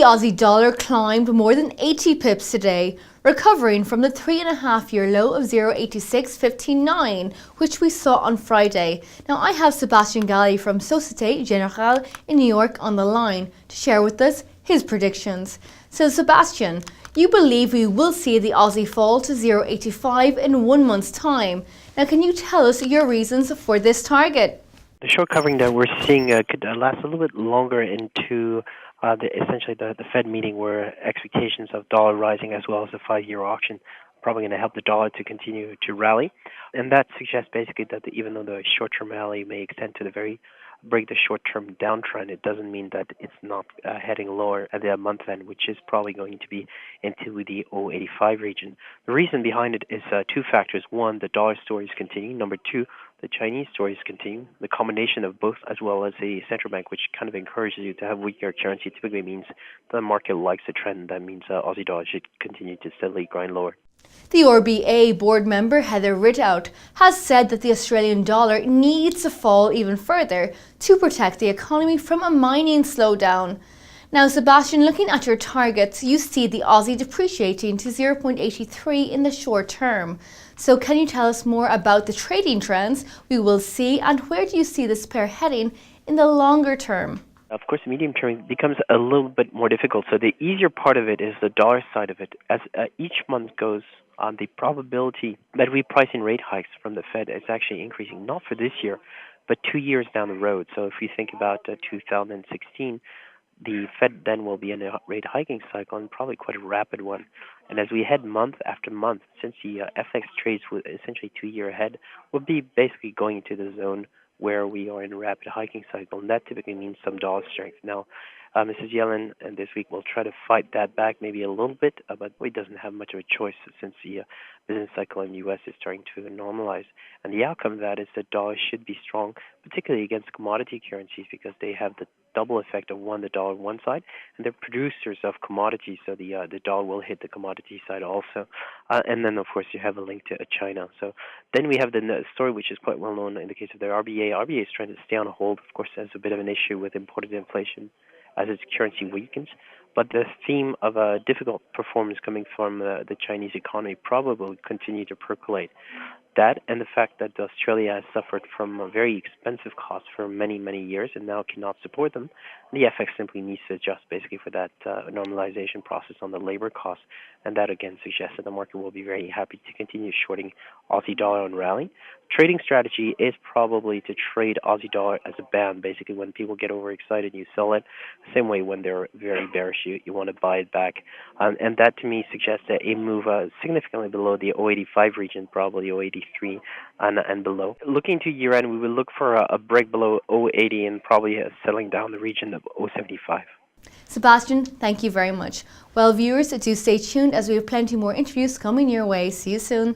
Aussie dollar climbed more than 80 pips today, recovering from the 3.5-year low of 0.8659, which we saw on Friday. Now I have Sebastien Galy from Societe Generale in New York on the line to share with us his predictions. So Sebastien, you believe we will see the Aussie fall to 0.85 in 1 month's time. Now can you tell us your reasons for this target? The short covering that we're seeing could last a little bit longer into essentially the Fed meeting, where expectations of dollar rising as well as the 5-year auction probably going to help the dollar to continue to rally. And that suggests basically that even though the short-term rally may extend to break the short-term downtrend, it doesn't mean that it's not heading lower at the month end, which is probably going to be into the 0.85 region. The reason behind it is two factors. One, the dollar story is continuing. Number two, the Chinese story is continuing. The combination of both, as well as a central bank, which kind of encourages you to have weaker currency, typically means the market likes the trend. That means Aussie dollar should continue to steadily grind lower. The RBA board member Heather Ridout has said that the Australian dollar needs to fall even further to protect the economy from a mining slowdown. Now, Sebastien, looking at your targets, you see the Aussie depreciating to 0.83 in the short term. So can you tell us more about the trading trends we will see, and where do you see this pair heading in the longer term? Of course, medium term becomes a little bit more difficult. So the easier part of it is the dollar side of it. As each month goes on, the probability that we price in rate hikes from the Fed is actually increasing, not for this year, but 2 years down the road. So if we think about 2016, the Fed then will be in a rate hiking cycle, and probably quite a rapid one. And as we head month after month, since the FX trades with essentially 2 year ahead, we'll be basically going into the zone where we are in a rapid hiking cycle, and that typically means some dollar strength. Now, Mrs. Yellen this week will try to fight that back maybe a little bit, but he doesn't have much of a choice since the business cycle in the U.S. is starting to normalize. And the outcome of that is that dollars should be strong, particularly against commodity currencies, because they have the double effect of the dollar on one side, and they're producers of commodities, so the dollar will hit the commodity side also. And then, of course, you have a link to China. So then we have the story, which is quite well known in the case of the RBA. RBA is trying to stay on hold. Of course, there's a bit of an issue with imported inflation as its currency weakens. But the theme of a difficult performance coming from the Chinese economy probably will continue to percolate. That and the fact that Australia has suffered from a very expensive costs for many, many years and now cannot support them, the FX simply needs to adjust basically for that normalization process on the labor costs. And that again suggests that the market will be very happy to continue shorting Aussie dollar on rally. Trading strategy is probably to trade Aussie dollar as a band. Basically, when people get overexcited, you sell it. Same way when they're very bearish, you want to buy it back. And that to me suggests that a move significantly below the 0.85 region, probably 0.83 and below. Looking to year end, we will look for a break below 0.80 and probably settling down the region of 0.75. Sebastien, thank you very much. Well, viewers, do stay tuned as we have plenty more interviews coming your way. See you soon.